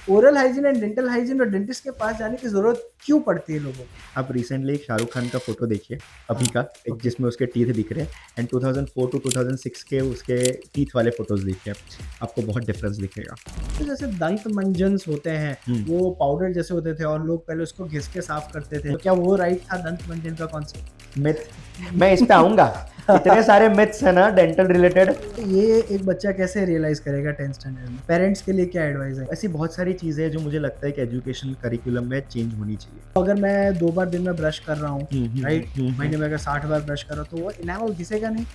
Oral hygiene and dental hygiene और dentist के पास जाने की जरूरत क्यों पड़ती है लोगों को? आप रिसेंटली एक शाहरुख खान का फोटो देखिए अभी हाँ, का, एक ओके। जिसमें उसके टीथ दिख रहे हैं, एंड 2004 टू 2006 के उसके टीथ वाले फोटोज देखिए, आपको बहुत डिफरेंस दिखेगा। तो जैसे दंत मंजन्स होते हैं, हम्म। वो पाउडर जैसे होते थे और लोग पहले उसको घिस के साफ करते थे, तो क्या वो राइट था दंत मंजन का कॉन्सेप्ट? मिथ, मैं इस पे आऊंगा। इतने सारे मिथ्स है ना डेंटल रिलेटेड। ये एक बच्चा कैसे रियलाइज करेगा 10th स्टैंडर्ड में? पेरेंट्स के लिए क्या एडवाइस है? ऐसी बहुत सारी चीजें हैं जो मुझे लगता है कि एजुकेशनल करिकुलम में चेंज होनी चाहिए। तो अगर मैं 2 बार दिन में ब्रश कर रहा हूँ, राइट, हम्म। महीने में अगर 60 बार ब्रश कर रहा हूँ, तो वो इनामल घिसेगा नहीं?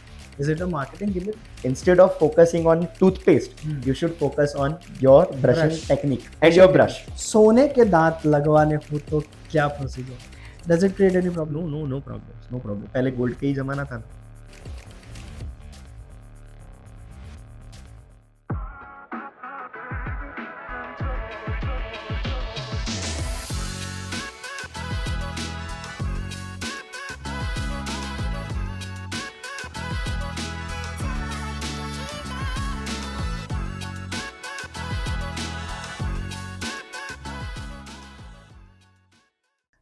Is it a marketing gimmick? Instead of focusing on toothpaste, you should focus on your brushing Brush. technique and your brush. सोने के दांत लगवाने हो तो क्या procedure? Does it create any problem? No problem, no problem. पहले gold का ही जमाना था।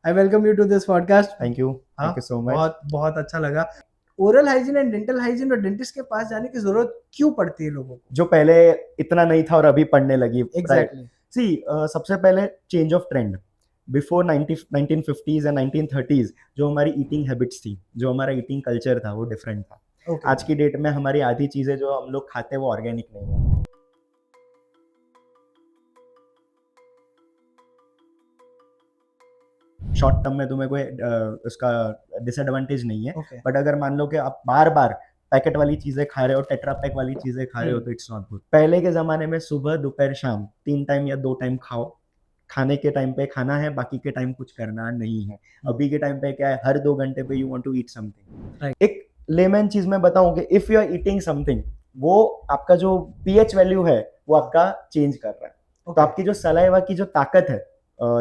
I welcome you to this podcast. Thank you so much. बहुत बहुत अच्छा लगा। Oral hygiene and dental hygiene और डेंटिस्ट के पास जाने की जरूरत क्यों पड़ती है लोगों को? जो पहले इतना नहीं था और अभी पढ़ने लगी। एग्जैक्टली। सी सबसे पहले change of trend before 1950s and 1930s, जो हमारी ईटिंग हैबिट्स थी, जो हमारा ईटिंग कल्चर था, वो डिफरेंट था। आज की डेट में हमारी आधी चीजें जो हम लोग खाते हैं वो ऑर्गेनिक नहीं है। शॉर्ट टर्म में तुम्हें कोई उसका डिसएडवांटेज नहीं है, Okay. बट अगर मान लो कि आप बार बार पैकेट वाली चीजें खा रहे हो, टेट्रा पैक वाली चीजें खा रहे हो, तो इट्स नॉट गुड। पहले के जमाने में सुबह दोपहर शाम 3 टाइम या 2 टाइम खाओ। खाने के टाइम पे खाना है, बाकी के टाइम कुछ करना नहीं है। अभी के टाइम पे क्या है, हर 2 घंटे पे you want to eat something. एक लेमन चीज मैं बताऊं कि if you are eating something, वो आपका जो पीएच वैल्यू है वो आपका चेंज कर रहा है। तो आपकी जो सलाइवा की जो ताकत है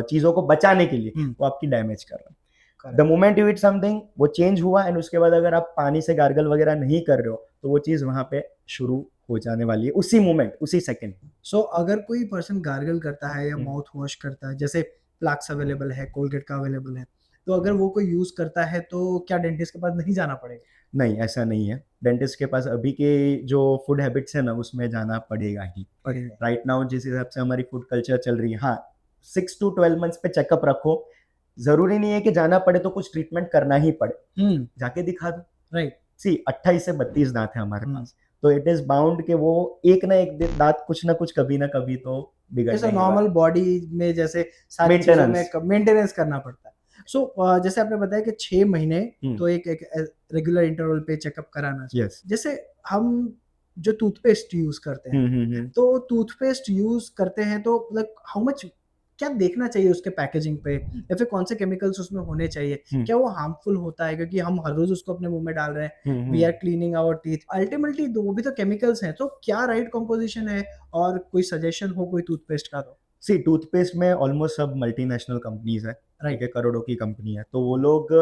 चीजों को बचाने के लिए, वो आपकी डैमेज कर रहा है। The moment you eat something, वो चेंज हुआ, एंड उसके बाद अगर आप पानी से गार्गल वगैरह नहीं कर रहे हो, तो वो चीज वहां पे शुरू हो जाने वाली है उसी मोमेंट, उसी सेकंड। सो अगर कोई पर्सन गार्गल करता है या माउथ वॉश करता है, जैसे प्लाक्स अवेलेबल है, कोलगेट का अवेलेबल है, तो अगर वो कोई यूज करता है तो क्या डेंटिस्ट के पास नहीं जाना पड़ेगा? नहीं, ऐसा नहीं है। डेंटिस्ट के पास अभी के जो फूड हैबिट्स है ना, उसमें जाना पड़ेगा ही। पड़ेगा। राइट नाउ जिस हिसाब से हमारी फूड कल्चर चल रही है, हाँ, 6 to 12 मंथ्स पे चेकअप रखो। जरूरी नहीं है कि जाना पड़े तो कुछ ट्रीटमेंट करना ही पड़े, जाके दिखा दो। राइट। सी 28 से 32 दांत है हमारे पास, तो इट इज बाउंड कि वो एक ना एक दांत कुछ ना कुछ कभी ना कभी तो बिगड़ने नॉर्मल बॉडी में जैसे सारी चीजों में मेंटेनेंस करना पड़ता है। सो जैसे आपने बताया कि 6 महीने तो एक रेगुलर इंटरवल पे चेकअप कराना चाहिए। जैसे हम जो टूथपेस्ट यूज करते हैं, तो टूथपेस्ट यूज करते हैं तो लाइक हाउ मच, क्या देखना चाहिए उसके पैकेजिंग पे, या फिर कौन से केमिकल्स उसमें होने चाहिए? क्या वो हार्मफुल होता है? क्योंकि हम हर रोज उसको अपने मुंह में डाल रहे हैं, we are cleaning our teeth, ultimately वो भी तो केमिकल्स हैं। तो क्या राइट कंपोजिशन है, और कोई सजेशन हो कोई टूथपेस्ट का? तो सी टूथपेस्ट में ऑलमोस्ट सब मल्टीनेशनल कंपनीज है, राइट, करोड़ों की कंपनी है, तो वो लोग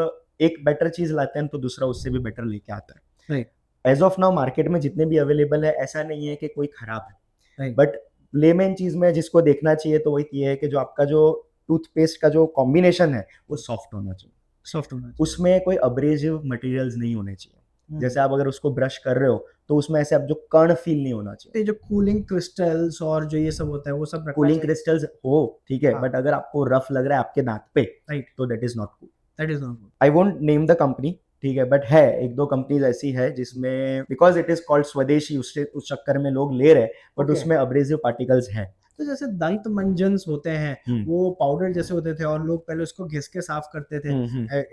एक बेटर चीज लाते हैं तो दूसरा उससे भी बेटर लेके आता है। Right, as of now market में जितने भी अवेलेबल है, ऐसा नहीं है कि कोई खराब है, राइट। बट लेमेन चीज में जिसको देखना चाहिए तो वही ये है कि जो आपका जो टूथपेस्ट का जो कॉम्बिनेशन है वो सॉफ्ट होना चाहिए। सॉफ्ट होना चाहिए। उसमें कोई अब्रेसिव मटेरियल्स नहीं होने चाहिए। जैसे आप अगर उसको ब्रश कर रहे हो तो उसमें ऐसे आप जो कण फील नहीं होना चाहिए। जो कूलिंग क्रिस्टल्स और जो ये सब होता है वो सब रखना कूलिंग चाहिए? क्रिस्टल्स हो ठीक है, हाँ। बट अगर आपको रफ लग रहा है आपके दांत पे, राइट, तो that is not cool. That is not good. I won't name the company, ठीक है, बट है एक दो कंपनीज ऐसी है जिसमें बिकॉज इट इज कॉल्ड स्वदेशी, उससे उस चक्कर में लोग ले रहे, बट Okay. उसमें अब्रेसिव पार्टिकल्स हैं। तो जैसे दंत मंजन्स होते हैं, वो पाउडर जैसे होते थे और लोग पहले उसको घिस के साफ करते थे।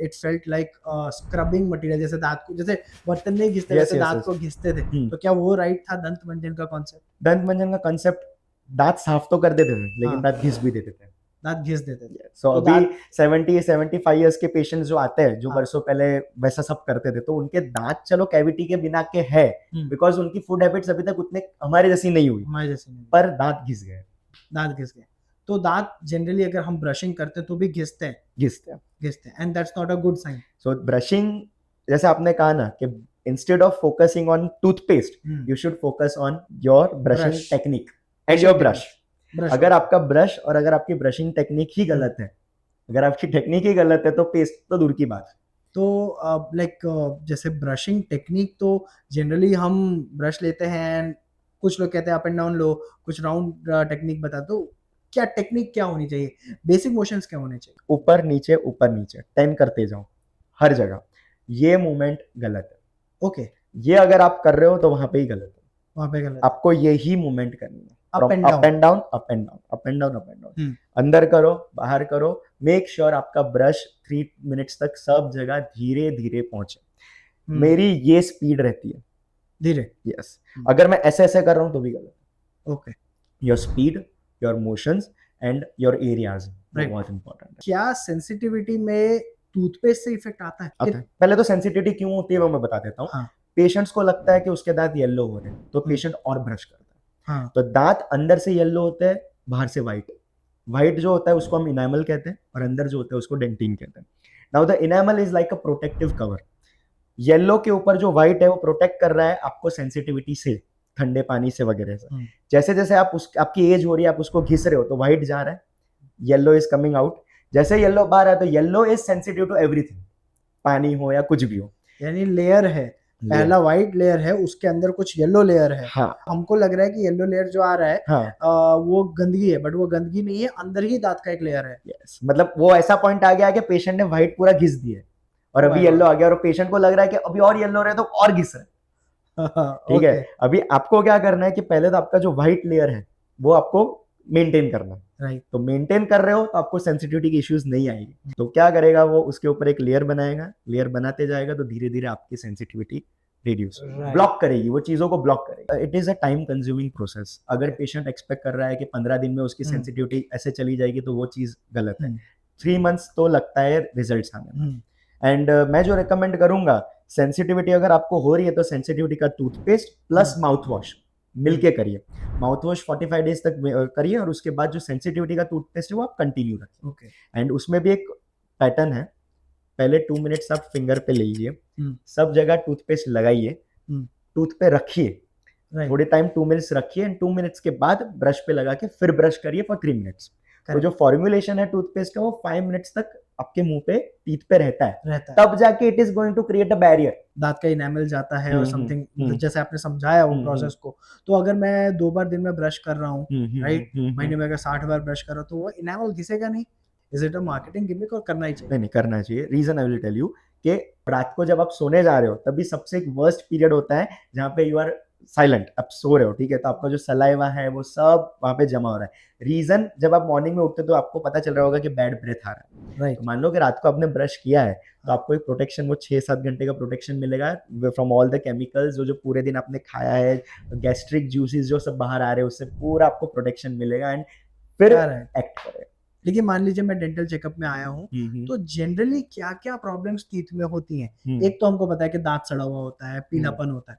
It felt like scrubbing material, जैसे दांत को, जैसे बर्तन नहीं घिसते वैसे दांत को घिसते थे। तो क्या वो राइट था दंत मंजन का कॉन्सेप्ट? दंत मंजन का कंसेप्ट दांत साफ तो कर देते थे, लेकिन दांत घिस भी देते थे। दांत घिस देते थे। सो अभी 70-75 इयर्स के पेशेंट्स जो आते हैं, जो बरसों पहले वैसा सब करते थे, तो उनके दांत चलो कैविटी के बिना के है, बिकॉज उनकी फूड हैबिट्स अभी तक उतने हमारे जैसी नहीं हुई, पर दांत घिस गए। दांत घिस गए। तो दांत जनरली अगर हम ब्रशिंग करते हैं तो भी घिसते हैं, and that's not a good sign. So brushing, जैसे आपने कहा ना कि instead of focusing on toothpaste, you should focus on your brushing technique and your brush. अगर आपका ब्रश और अगर आपकी ब्रशिंग टेक्निक ही गलत है, अगर आपकी टेक्निक ही गलत है तो पेस्ट तो दूर की बात। तो लाइक जैसे ब्रशिंग टेक्निक तो जनरली हम ब्रश लेते हैं, कुछ लोग कहते हैं अप एंड डाउन लो, कुछ राउंड टेक्निक बता दो, क्या टेक्निक क्या होनी चाहिए, बेसिक मोशंस क्या होने चाहिए? ऊपर नीचे 10 करते जाओ हर जगह, ये मूवमेंट गलत है। ओके, ये अगर आप कर रहे हो तो वहां पे ही गलत है, वहां पे गलत। आपको यही मूवमेंट करनी है, up and up down, and down, up and down, up and down, up and down, अंदर करो बाहर करो, मेक श्योर आपका ब्रश 3 मिनट्स तक सब जगह धीरे धीरे पहुंचे। मेरी ये स्पीड रहती है धीरे। यस, अगर मैं ऐसे ऐसे कर रहा हूं तो भी गलत। Okay, your speed, your motions and your areas बहुत इंपॉर्टेंट है। क्या सेंसिटिविटी में टूथपेस्ट से इफेक्ट आता है? पहले तो सेंसिटिविटी क्यों होती है वो मैं बता देता हूँ। हाँ। पेशेंट्स को लगता है कि उसके दांत येलो हो रहे हैं तो पेशेंट और ब्रश करता है। हाँ। तो दांत अंदर से येलो होते हैं, बाहर से व्हाइट। व्हाइट जो होता है उसको हम इनामल कहते हैं और अंदर जो होता है उसको डेंटिन कहते हैं। Now the enamel is like a protective cover. Yellow के ऊपर जो व्हाइट है वो प्रोटेक्ट कर रहा है आपको सेंसिटिविटी से, ठंडे पानी से वगैरह से। जैसे जैसे आपकी एज हो रही है, आप उसको घिस रहे हो तो व्हाइट जा रहा है, येलो इज कमिंग आउट। जैसे येलो बाहर है तो yellow is sensitive to everything, पानी हो या कुछ भी हो। यानी लेयर है, पहला व्हाइट लेयर है, उसके अंदर कुछ येलो लेयर है। हाँ। हमको लग रहा है कि येलो लेयर जो आ रहा है हाँ। वो गंदगी है, बट वो गंदगी नहीं है, अंदर ही दांत का एक लेयर है। yes. मतलब वो ऐसा पॉइंट आ गया कि पेशेंट ने व्हाइट पूरा घिस दिया और अभी येलो आ गया और पेशेंट को लग रहा है कि अभी और येलो रहे तो और घिस रहे। ठीक है, अभी आपको क्या करना है कि पहले तो आपका जो व्हाइट लेयर है वो आपको मेंटेन करना है। राइट। तो मेंटेन कर रहे हो तो आपको सेंसिटिविटी की इश्यूज नहीं आएगी। तो क्या करेगा वो, उसके ऊपर एक लेयर बनाएगा, लेयर बनाते जाएगा तो धीरे धीरे आपकी सेंसिटिविटी रिड्यूस ब्लॉक करेगी, वो चीजों को ब्लॉक करेगी। It is a time consuming process. अगर पेशेंट एक्सपेक्ट कर रहा है कि 15 दिन में उसकी सेंसिटिविटी ऐसे चली जाएगी तो वो चीज गलत है। 3 मंथ्स तो लगता है रिजल्ट आने में। एंड मैं जो रिकमेंड करूंगा, सेंसिटिविटी अगर आपको हो रही है तो सेंसिटिविटी का टूथपेस्ट प्लस माउथ वॉश मिलके करिए। माउथ वॉश 45 डेज तक करिए और उसके बाद जो सेंसिटिविटी का टूथपेस्ट है वो आप कंटिन्यू रखिए। ओके। एंड उसमें भी एक पैटर्न है, पहले 2 मिनट्स आप फिंगर पे लीजिए, सब जगह टूथपेस्ट लगाइए, टूथ पे रखिए, थोड़े टाइम 2 मिनट्स रखिए एंड 2 मिनट्स के बाद ब्रश पे लगा के फिर ब्रश करिए फॉर 3 मिनट्स। तो जो फॉर्मुलेशन है टूथपेस्ट का वो 5 मिनट्स तक आपके मुंह पे, टीथ पे रहता है। तब जाके it is going to create a barrier, दांत का इनेमल जाता है और समथिंग, जैसे आपने समझाया वो प्रोसेस को। तो अगर मैं 2 बार दिन में ब्रश कर रहा हूँ, राइट, महीने में अगर 60 बार ब्रश कर रहा हूँ तो वो इनेमल घिसेगा नहीं? Is it a marketing gimmick और करना ही चाहिए? नहीं करना चाहिए। Reason I will tell you कि रात को जब आप सोने जा रहे हो तभी सबसे एक वर्स्ट पीरियड होता है जहाँ पे यू आर साइलेंट, आप सो रहे हो, ठीक है, तो आपका जो सलाइवा है वो सब वहां पे जमा हो रहा है। रीजन, जब आप मॉर्निंग में उठते तो आपको पता चल रहा होगा कि बैड ब्रेथ आ रहा है, राइट। तो मान लो कि रात को आपने ब्रश किया है तो आपको एक प्रोटेक्शन, वो 6-7 घंटे का प्रोटेक्शन मिलेगा फ्रॉम ऑल द केमिकल्स जो पूरे दिन आपने खाया है, गैस्ट्रिक जूसेस जो सब बाहर आ रहे हैं, उससे पूरा आपको प्रोटेक्शन मिलेगा एंड फिर एक्ट करेगा। लेकिन मान लीजिए मैं डेंटल चेकअप में आया हूँ तो जनरली क्या क्या प्रॉब्लम्स टीथ में होती हैं? एक तो हमको पता है कि दांत सड़ा हुआ होता है, पीलापन होता है,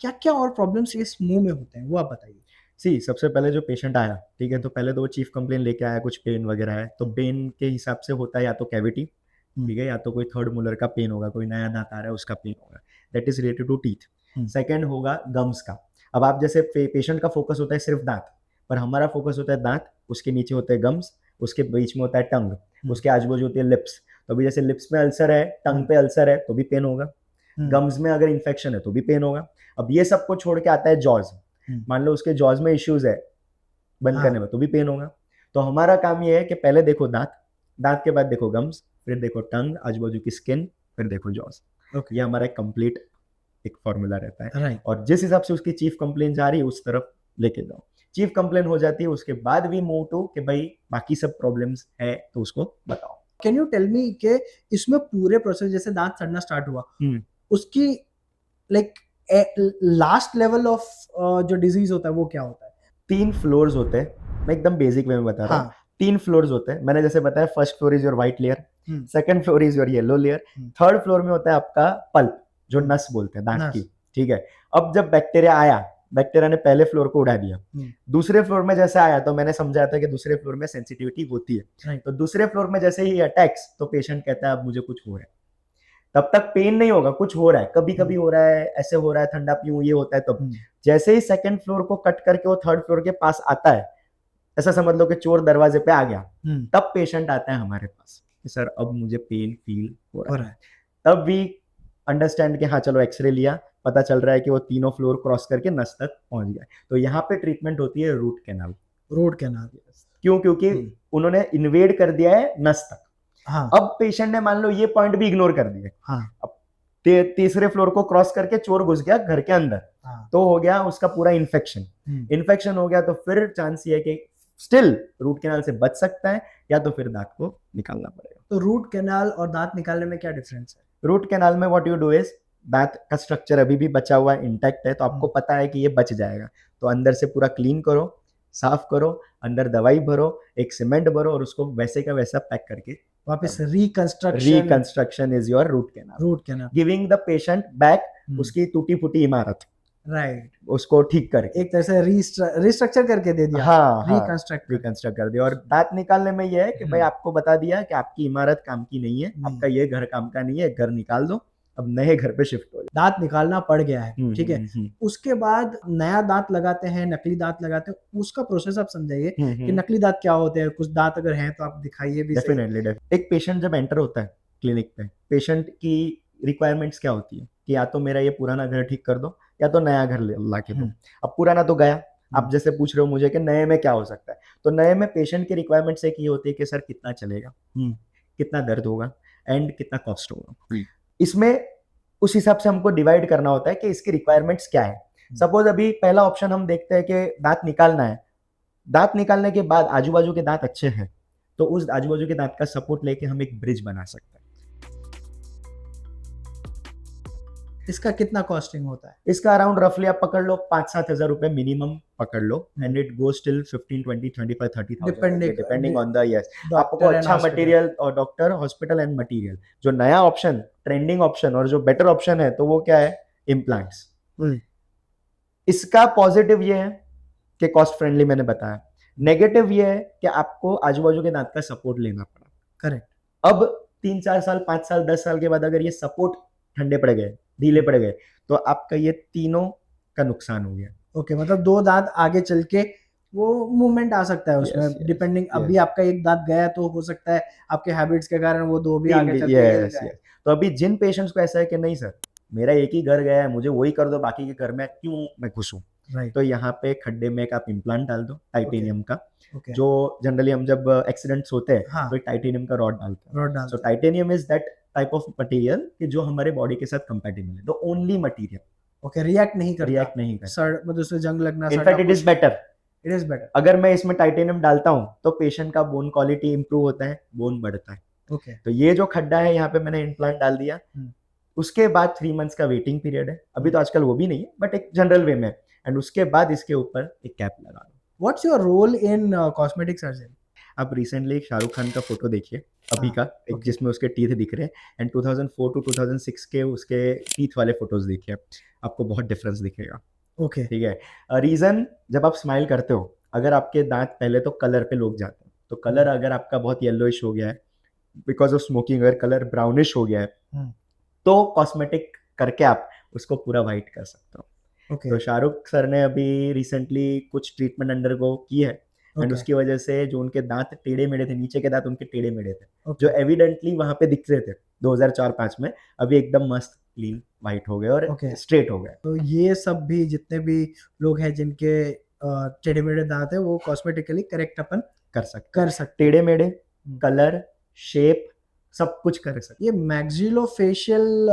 क्या क्या और प्रॉब्लम्स इस मुंह में होते हैं वो आप बताइए। सी, सबसे पहले जो पेशेंट आया, ठीक है, तो पहले तो वो चीफ कंप्लेन लेके आया, कुछ पेन वगैरह है, तो पेन के हिसाब से होता है या तो कैविटी, ठीक है, या तो कोई थर्ड मोलर का पेन होगा, कोई नया दांत आ रहा है उसका पेन होगा, that is related to teeth. Second होगा गम्स का। अब आप जैसे पेशेंट का फोकस होता है सिर्फ दांत, पर हमारा फोकस होता है दांत, उसके नीचे होते हैं गम्स, उसके बीच में होता है टंग, उसके आजू बाजू होती है लिप्स। तो अभी जैसे लिप्स में अल्सर है, टंग पे अल्सर है तो भी पेन होगा, गम्स में अगर इन्फेक्शन है तो भी पेन होगा। अब ये सबको छोड़ के आता है जॉज, मान लो उसके जॉज में इश्यूज है बंद करने में तो भी पेन होगा। तो हमारा काम ये है कि पहले देखो दांत, दांत के बाद देखो गम्स, फिर देखो टंग, आजू बाजू की स्किन, फिर देखो जॉज। ये हमारा एक कंप्लीट एक फॉर्मूला रहता है और जिस हिसाब से उसकी चीफ कंप्लेन जा रही है उस तरफ लेके जाओ। चीफ कंप्लेन हो जाती है उसके बाद भी मूव टू कि भाई बाकी सब प्रॉब्लम्स है तो उसको बताओ। कैन यू टेल मी कि इसमें पूरे प्रोसेस, जैसे दांत सड़ना स्टार्ट हुआ, उसकी लाइक लास्ट लेवल ऑफ जो डिजीज होता है वो क्या होता है? 3 फ्लोर्स होते हैं, मैं एकदम बेसिक वे में बता रहा हूँ। 3 फ्लोर्स होते हैं, मैंने जैसे बताया, first floor is your white layer, second floor is your yellow layer, third floor में होता है आपका पल्प, जो नस बोलते हैं दांत की, ठीक है। अब जब बैक्टीरिया आया, बैक्टीरिया ने पहले फ्लोर को उड़ा दिया, दूसरे फ्लोर में जैसे आया तो मैंने समझाया था कि दूसरे फ्लोर में सेंसिटिविटी होती है, तो दूसरे फ्लोर में जैसे ही अटैक्स तो पेशेंट कहता है अब मुझे कुछ हो रहा है। तब तक पेन नहीं होगा, कुछ हो रहा है, कभी कभी हो रहा है, ऐसे हो रहा है, ठंडा पीऊं, ये होता है। तब जैसे ही सेकंड फ्लोर को कट करके वो थर्ड फ्लोर के पास आता है ऐसा समझ लो कि चोर दरवाजे पे आ गया, तब पेशेंट आता है हमारे पास कि सर अब मुझे पेन फील हो रहा है। तब भी अंडरस्टैंड कि हाँ चलो एक्सरे लिया, पता चल रहा है कि वो तीनों फ्लोर क्रॉस करके नस तक पहुंच गया। तो यहाँ पे ट्रीटमेंट होती है रूट कैनाल। रूट कैनाल क्यों? क्योंकि उन्होंने इन्वेड कर दिया है नस तक। हाँ। अब पेशेंट ने मान लो ये पॉइंट भी इग्नोर कर दिया। हाँ। अब तीसरे फ्लोर को क्रॉस करके चोर घुस गया घर के अंदर। हाँ। तो हो गया उसका पूरा इन्फेक्शन हो गया, तो फिर चांस ये है कि स्टिल रूट कैनाल से बच सकता है या तो फिर दांत को निकालना पड़ेगा। तो रूट कैनाल और दांत निकालने में क्या डिफरेंस है? रूट कैनाल में व्हाट यू डू इज, दांत का स्ट्रक्चर अभी भी बचा हुआ है, इंटैक्ट है, तो आपको पता है कि ये बच जाएगा, तो अंदर से पूरा क्लीन करो, साफ करो, अंदर दवाई भरो, एक सीमेंट भरो और उसको वैसे का वैसा पैक करके वापस reconstruction is your root canal, giving the patient back उसकी टूटी फूटी इमारत, राइट, उसको ठीक करके एक तरह से रिस्ट्रक्चर करके दे दिया। हाँ, रिकंस्ट्रक्ट कर दिया। और दांत निकालने में ये है कि भाई आपको बता दिया कि आपकी इमारत काम की नहीं है, आपका ये घर काम का नहीं है, घर निकाल दो, अब नए घर पे शिफ्ट हो जाओ। दांत निकालना पड़ गया है, ठीक है, उसके बाद नया दांत लगाते हैं, नकली दांत लगाते हैं, उसका प्रोसेस आप समझाइए कि नकली दांत क्या होते हैं, कुछ दांत अगर हैं तो आप दिखाइए भी। डेफिनेटली। एक पेशेंट जब एंटर होता है क्लिनिक पे, पेशेंट की रिक्वायरमेंट्स क्या होती है कि या तो मेरा ये पुराना घर ठीक कर दो या तो नया घर ला के दो। अब पुराना तो गया, आप जैसे पूछ रहे हो मुझे कि नए में क्या हो सकता है, तो नए में पेशेंट की रिक्वायरमेंट्स एक ये होती है कि सर कितना चलेगा, कितना दर्द होगा एंड कितना कॉस्ट होगा। इसमें उस हिसाब से हमको डिवाइड करना होता है कि इसकी रिक्वायरमेंट्स क्या है। सपोज अभी पहला ऑप्शन हम देखते हैं कि दांत निकालना है, दांत निकालने के बाद आजू बाजू के दांत अच्छे हैं तो उस आजू बाजू के दांत का सपोर्ट लेके हम एक ब्रिज बना सकते हैं। इसका कितना कॉस्टिंग होता है? इसका अराउंड रफली आप पकड़ लो 5-7 हजार रुपए मिनिमम पकड़ लो, and it goes till 15, 20, 25, 30,000 depending on the आपको अच्छा मटेरियल और डॉक्टर, हॉस्पिटल एंड मटेरियल। जो नया ऑप्शन, ट्रेंडिंग ऑप्शन और जो बेटर ऑप्शन है तो वो क्या है, इम्प्लांट्स। इसका पॉजिटिव ये है कि कॉस्ट फ्रेंडली मैंने बताया, नेगेटिव ये है कि आपको आजू बाजू के दांत का सपोर्ट लेना पड़ा। करेक्ट। अब 3-4 साल, 5 साल, 10 साल के बाद अगर ये सपोर्ट ठंडे पड़ गए, ढीले पड़ गए, तो आपका ये तीनों का नुकसान हो गया। ओके, मतलब दो दांत आगे चल के वो मूवमेंट आ सकता है उसमें, डिपेंडिंग। अभी आपका एक दांत गया तो हो सकता है आपके हैबिट्स के कारण वो दो भी आगे चल के हिल जाए। तो अभी जिन पेशेंट्स को ऐसा है कि नहीं सर मेरा एक ही घर गया है, मुझे वही कर दो, बाकी के घर में क्यों मैं घुसूं, तो यहाँ पे खड्डे में एक आप इम्प्लांट डाल दो टाइटेनियम का, जो जनरली हम जब एक्सीडेंट्स होते हैं तो टाइटेनियम का रॉड डालते हैं। So titanium is that type of material कि जो हमारे बॉडी के साथ कंपैटिबल है, the only material. Okay, react नहीं करता सर, मतलब उससे जंग लगना। In fact it is better. अगर मैं इसमें टाइटेनियम डालता हूँ तो पेशेंट का बोन क्वालिटी इंप्रूव होता है, बोन बढ़ता है। ओके, तो ये जो खड्डा है यहाँ पे मैंने इम्प्लांट डाल दिया, उसके बाद 3 मंथ्स का वेटिंग पीरियड है, अभी तो आजकल वो भी नहीं है बट एक जनरल वे में, एंड उसके बाद इसके ऊपर एक कैप लगा दो। What's your role in cosmetic surgery? आप रिसेंटली शाहरुख खान का फोटो देखिए अभी का, एक जिसमें उसके टीथ दिख रहे हैं, एंड 2004 to 2006 के उसके टीथ वाले फोटोज देखिए, आपको बहुत डिफरेंस दिखेगा। ओके, ठीक है। रीजन, जब आप स्माइल करते हो, अगर आपके दांत पहले तो कलर पे लोग जाते हैं, तो कलर अगर आपका बहुत येलोइश हो गया है बिकॉज ऑफ स्मोकिंग, अगर कलर ब्राउनिश हो गया है तो कॉस्मेटिक करके आप उसको पूरा व्हाइट कर सकते हो। तो शाहरुख सर ने अभी रिसेंटली कुछ ट्रीटमेंट अंडरगो की है, एंड उसकी वजह से जो उनके दांत टेढ़े मेढ़े थे, नीचे के दांत उनके टेढ़े मेढ़े थे, जो एविडेंटली वहां पे दिख रहे थे 2004-5 में, अभी एकदम मस्त क्लीन व्हाइट हो गए और स्ट्रेट हो गए। तो ये सब भी जितने भी लोग हैं जिनके टेढ़े मेढ़े दांत है वो कॉस्मेटिकली करेक्ट अपन कर सकते। टेढ़े मेढ़े, कलर, शेप, सब कुछ कर सकते। ये मैक्सिलोफेशियल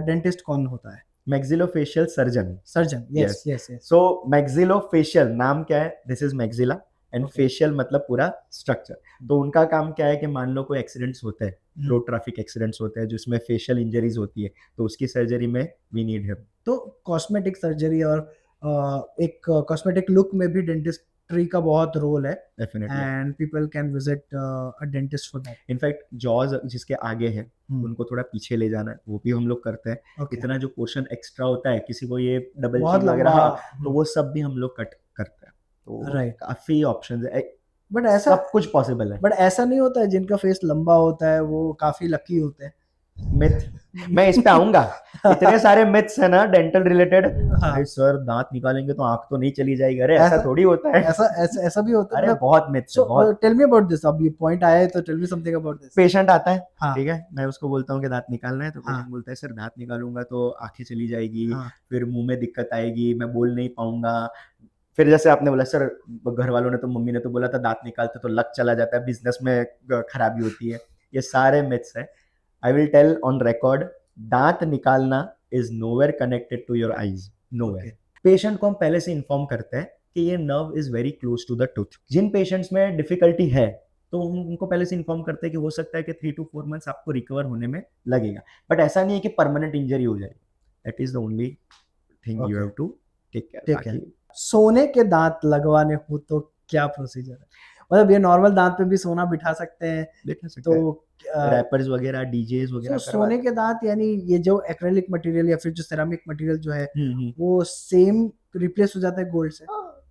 डेंटिस्ट कौन होता है? Maxillofacial surgeon. यस। सो मैक्सिलोफेशियल नाम क्या है, this is maxilla, and facial मतलब पूरा स्ट्रक्चर। तो उनका काम क्या है कि मान लो कोई एक्सीडेंट्स होते हैं, रोड ट्रैफिक एक्सीडेंट्स होते हैं जिसमें फेशियल इंजरीज होती है, तो उसकी सर्जरी में वी नीड हिम। तो कॉस्मेटिक सर्जरी और एक कॉस्मेटिक लुक में भी डेंटिस्ट्री का बहुत रोल है, and people can visit a dentist for that. In fact jaws जिसके आगे है उनको थोड़ा पीछे ले जाना है, वो भी हम लोग करते हैं। इतना जो पोर्शन एक्स्ट्रा होता है, किसी को ये डबल चिन लग रहा है तो वो सब भी हम लोग कट करते हैं। तो काफी ऑप्शंस है, बट ऐसा सब कुछ पॉसिबल है। बट ऐसा नहीं होता है जिनका फेस लंबा होता है वो काफी लकी होते हैं? मिथ मैं इस पे आऊंगा। इतने सारे मिथ्स है ना डेंटल रिलेटेड। हाँ। भाई सर दांत निकालेंगे तो आंख तो नहीं चली जाएगी, अरे ऐसा थोड़ी होता है। ऐसा भी होता है अरे मतलब। बहुत मिथ्स है, सो बहुत। टेल मी अबाउट दिस, अब ये पॉइंट आया है तो tell me something about this. Patient आता है, हाँ ठीक है, मैं उसको बोलता हूँ कि दांत निकालना है, तो हाँ पेशेंट बोलता है सर दांत निकालूंगा तो आंखें चली जाएगी, हाँ फिर मुंह में दिक्कत आएगी, मैं बोल नहीं पाऊंगा। फिर जैसे आपने बोला सर, घर वालों ने तो, मम्मी ने तो बोला था दांत निकालते तो लक चला जाता है, बिजनेस में खराबी होती है। ये सारे मिथ्स है। I will tell on record, दांत निकालना is nowhere connected to your eyes, nowhere. Patient को हम पहले से इन्फॉर्म करते हैं कि ये nerve is very close to the tooth. जिन पेशेंट्स में डिफिकल्टी है तो उनको पहले से इन्फॉर्म करते हैं कि हो सकता है कि 3 to 4 मंथ्स आपको रिकवर होने में लगेगा, बट ऐसा नहीं है कि परमानेंट इंजरी हो जाएगी। That is the only thing you have to take care. ठीक है। सोने के दांत लगवाने हो तो क्या प्रोसीजर है? मतलब ये नॉर्मल दांत पे भी सोना बिठा सकते हैं? बिठा सकते तो रैपर्स वगैरह, डीजेस वगैरह सोने के दांत यानी ये जो एक्रेलिक मटेरियल या फिर जो सेरामिक मटेरियल जो है वो सेम रिप्लेस हो जाता है गोल्ड से?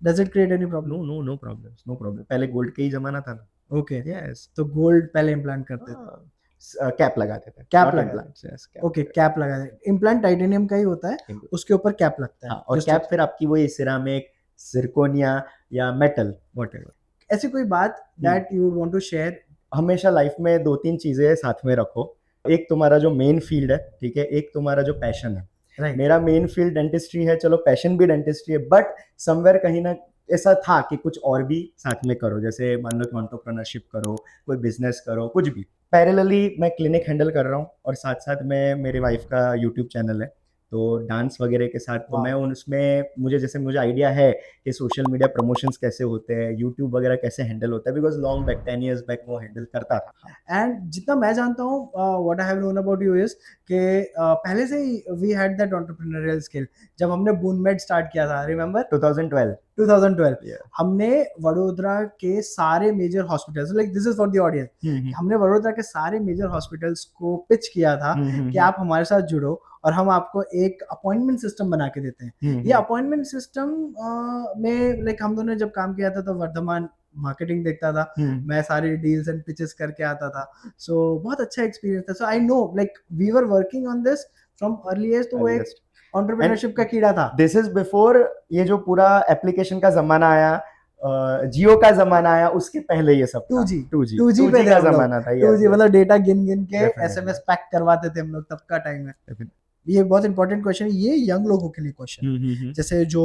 Does it create any problem? No problem, no problem. पहले गोल्ड के ही जमाना था ना। ओके यस, तो गोल्ड पहले इम्प्लांट करते थे? कैप लगाते थे, कैप नॉट लगा इम्प्लांट्स। यस, ओके कैप लगा दे। इम्प्लांट टाइटेनियम का ही होता है, उसके ऊपर कैप लगता है। हाँ, और कैप फिर आपकी वही सिरामिक, सिरकोनिया या मेटल, व्हाटएवर। ऐसी कोई बात that you want to share? हमेशा लाइफ में 2-3 चीजें साथ में रखो। एक तुम्हारा जो मेन फील्ड है, ठीक है, एक तुम्हारा जो पैशन है। Right. मेरा मेन फील्ड डेंटिस्ट्री है, चलो पैशन भी डेंटिस्ट्री है, बट समवेयर कहीं ना ऐसा था कि कुछ और भी साथ में करो, जैसे मान लो कि एंटरप्रेन्योरशिप करो, कोई बिजनेस करो, कुछ भी। पैरेलली मैं क्लिनिक हैंडल कर रहा हूँ और साथ साथ में मेरी वाइफ का यूट्यूब चैनल है, तो डांस वगैरह के साथ तो मैं उसमें मुझे आइडिया है कि सोशल मीडिया प्रमोशंस कैसे होते हैं, यूट्यूब वगैरह कैसे हैंडल होता है, because long back 10 years back वो हैंडल करता था। एंड जितना मैं जानता हूँ what I have known about you is कि पहले से ही we had that entrepreneurial skill. जब हमने बूनमेड स्टार्ट किया था, रिमेंबर 2012 Yeah. हमने वडोदरा के सारे major hospitals, like this is for the audience, हमने वडोदरा के सारे मेजर हॉस्पिटल्स को पिच किया था कि आप हमारे साथ जुड़ो और हम आपको एक अपॉइंटमेंट सिस्टम बना के देते हैं। ये अपॉइंटमेंट सिस्टम में लाइक हम दोनों ने जब काम किया था तो वर्धमान मार्केटिंग देखता था, मैं सारे डील्स एंड पिचेस करके आता था। सो बहुत अच्छा एक्सपीरियंस था। So I know like we were working on this from early age, तो वो एक एंटरप्रेन्योरशिप का कीड़ा था। दिस इज बिफोर ये जो पूरा एप्लीकेशन का जमाना आया, जियो का जमाना आया, उसके पहले ये सब 2G पे का जमाना था। 2G मतलब डेटा गिन के एसएमएस पैक करवाते थे हम लोग, तब का टाइम है। ये बहुत इंपॉर्टेंट क्वेश्चन है, ये यंग लोगों के लिए क्वेश्चन, जैसे जो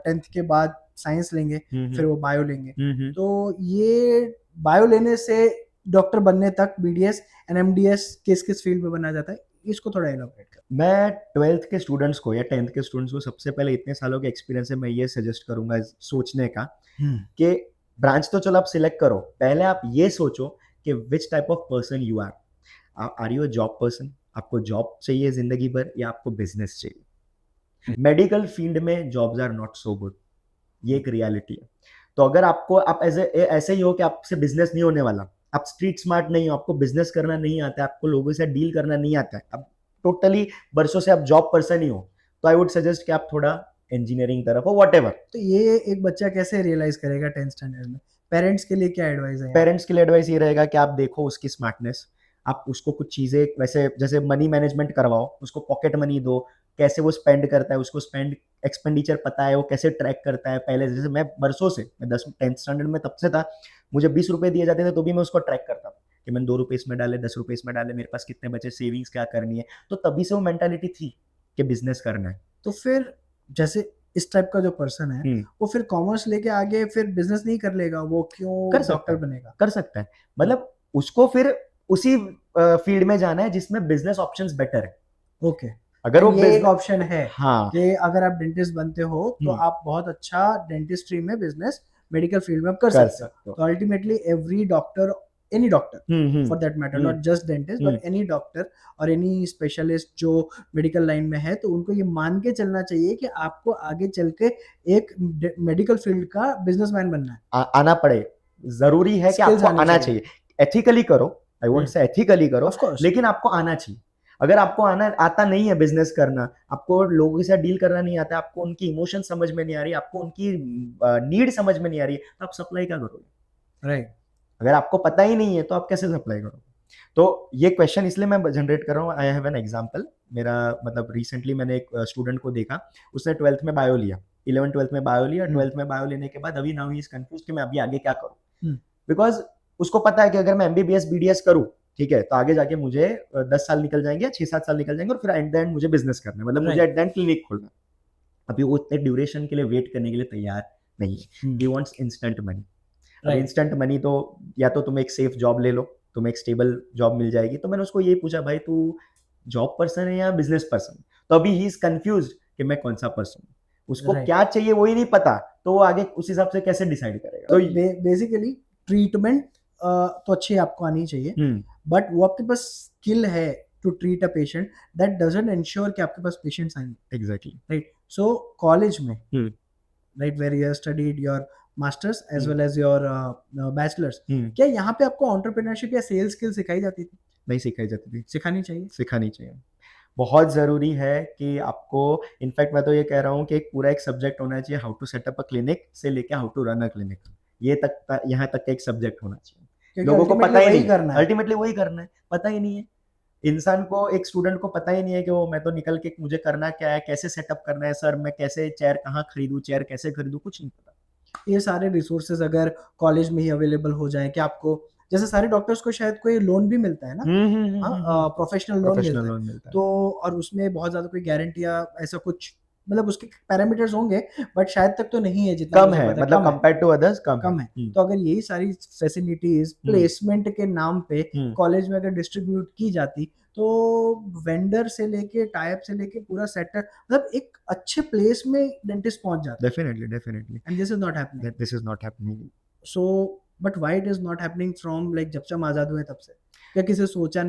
10th के बाद साइंस लेंगे फिर वो बायो लेंगे, तो ये बायो लेने से डॉक्टर बनने तक बीडीएस एंड एमडीएस किस फील्ड में बना जाता है, इसको थोड़ा इलाबोरेट कर। मैं 12th के स्टूडेंट्स को या 10th के स्टूडेंट्स को सबसे पहले, इतने सालों के एक्सपीरियंस से मैं ये सजेस्ट करूंगा सोचने का कि ब्रांच तो चलो आप सिलेक्ट करो, पहले आप ये सोचो कि which type of person you are you a job person, आपको जॉब चाहिए जिंदगी भर या आपको बिजनेस चाहिए। मेडिकल फील्ड में jobs are not so good, ये एक रियलिटी है। तो अगर आपको आप ऐसे ही हो कि आपसे बिजनेस नहीं होने वाला, आप स्ट्रीट स्मार्ट नहीं हो, आपको बिजनेस करना नहीं आता है, आपको लोगों से डील करना नहीं आता है, आप टोटली बरसों से आप जॉब पर्सन ही हो, तो आई वुड सजेस्ट कि आप थोड़ा इंजीनियरिंग तरफ हो, व्हाटएवर। तो ये एक बच्चा कैसे रियलाइज करेगा 10th स्टैंडर्ड में? पेरेंट्स के लिए क्या एडवाइस है? पेरेंट्स के लिए एडवाइस ये रहेगा कि आप देखो उसकी स्मार्टनेस, आप उसको कुछ चीजें वैसे जैसे मनी मैनेजमेंट करवाओ, उसको पॉकेट मनी दो, कैसे वो स्पेंड करता है, उसको एक्सपेंडिचर पता है, वो कैसे ट्रैक करता है। पहले जैसे मैं बरसों से, मैं 10th स्टैंडर्ड में तब से था, मुझे 20 रुपए दिए जाते थे तो भी मैं उसको ट्रैक करता था कि मैंने 2 रुपए इसमें डाले, 10 रुपए इसमें डाले, मेरे पास कितने बचे, सेविंग्स क्या करनी है। तो तभी से वो मेंटालिटी थी कि बिजनेस करना है। तो फिर जैसे इस टाइप का जो पर्सन है वो फिर कॉमर्स लेके आगे फिर बिजनेस नहीं कर लेगा, वो क्यों डॉक्टर बनेगा? कर सकता है, मतलब उसको फिर उसी फील्ड में जाना है जिसमें बिजनेस ऑप्शंस बेटर है। ओके, अगर वो ये एक ऑप्शन है हाँ, कि अगर आप डेंटिस्ट बनते हो तो आप बहुत अच्छा डेंटिस्ट्री में बिजनेस मेडिकल फील्ड में कर सकते हो। तो ultimately every doctor, any doctor for that matter, not just dentist but any doctor और एनी स्पेशलिस्ट जो मेडिकल लाइन में है, तो उनको ये मान के चलना चाहिए कि आपको आगे चल के एक मेडिकल फील्ड का बिजनेसमैन बनना है, आना पड़े, जरूरी है कि आपको आना चाहिए। एथिकली करो, आई वोंट से एथिकली करो, लेकिन आपको आना चाहिए। अगर आपको आता नहीं है बिजनेस करना, आपको लोगों के साथ डील करना नहीं आता, आपको उनकी इमोशन समझ में नहीं आ रही, आपको उनकी नीड समझ में नहीं आ रही, तो आप सप्लाई क्या करोगे? राइट। अगर आपको पता ही नहीं है तो आप कैसे सप्लाई करोगे? तो ये क्वेश्चन इसलिए मैं जनरेट कर रहा हूँ, आई हैव एन एग्जाम्पल। मेरा मतलब रिसेंटली मैंने एक स्टूडेंट को देखा, उसने 12th में बायो लिया, 11th-12th में बायो लिया, 12th में बायो लेने के बाद अभी नाउ ही इज कंफ्यूज कि मैं अभी आगे क्या करूँ, बिकॉज उसको पता है कि अगर मैं MBBS BDS करूँ, ठीक है, तो आगे जाके मुझे 10 साल निकल जाएंगे, 6-7 साल निकल जाएंगे, और फिर एट द एंड मुझे बिजनेस करना है, मतलब मुझे एट द एंड क्लिनिक खोलना। अभी वो इतने ड्यूरेशन के लिए वेट करने के लिए तैयार नहीं है, he wants instant money. Instant money तो या तो तुम एक सेफ जॉब ले लो, तुम्हें एक स्टेबल जॉब मिल जाएगी। तो मैंने उसको ये पूछा, भाई तू जॉब पर्सन है या बिजनेस पर्सन? तो अभी ही इज कंफ्यूज्ड कि मैं कौन सा पर्सन हूँ, उसको क्या चाहिए वही नहीं पता, तो वो आगे उस हिसाब से कैसे डिसाइड करेगा? तो बेसिकली ट्रीटमेंट तो अच्छी आपको आनी चाहिए, बट वो आपके पास स्किल है to treat a patient, that doesn't ensure कि आपके पास पेशेंट्स आएंगे। Exactly, right. सो कॉलेज में, right, where you studied your masters as well as your bachelors, क्या यहाँ पे आपको एंटरप्रेन्योरशिप या सेल्स स्किल सिखाई जाती थी? नहीं सिखाई जाती थी। सिखानी चाहिए, सिखानी चाहिए। बहुत ज़रूरी है कि आपको, इनफैक्ट मैं तो ये कह रहा हूँ कि एक पूरा एक सब्जेक्ट होना चाहिए, how to set up a clinic से लेके how to run a clinic, ये तक यहाँ तक का एक सब्जेक्ट होना चाहिए। लोगों को पता ही नहीं, अल्टीमेटली वही करना है, पता ही नहीं है इंसान को, एक स्टूडेंट को पता ही नहीं है कि वो मैं तो निकल के मुझे करना क्या है, कैसे सेटअप करना है, सर मैं कैसे चेयर कहाँ खरीदूं, चेयर कैसे खरीदूं, कुछ नहीं पता। ये सारे रिसोर्सेज अगर कॉलेज में ही अवेलेबल हो जाए, कि आपको जैसे सारे डॉक्टर्स को शायद कोई लोन भी मिलता है ना, प्रोफेशनल लोन मिलता है, तो और उसमें बहुत ज्यादा कोई गारंटी या ऐसा कुछ, मतलब उसके पैरामीटर्स होंगे, बट शायद तक तो नहीं है, जितना कम है, मतलब कंपेयर टू अदर्स कम है। तो अगर यही सारी फैसिलिटीज प्लेसमेंट के नाम पे कॉलेज में अगर डिस्ट्रीब्यूट की जाती, तो वेंडर से लेके टाइप से लेके पूरा सेक्टर, मतलब एक अच्छे प्लेस में डेंटिस्ट पहुंच जाता है। Definitely and this is not happening. So but why it is not happening from like जब से हम आजाद हुए तब से? क्या किसी सोचा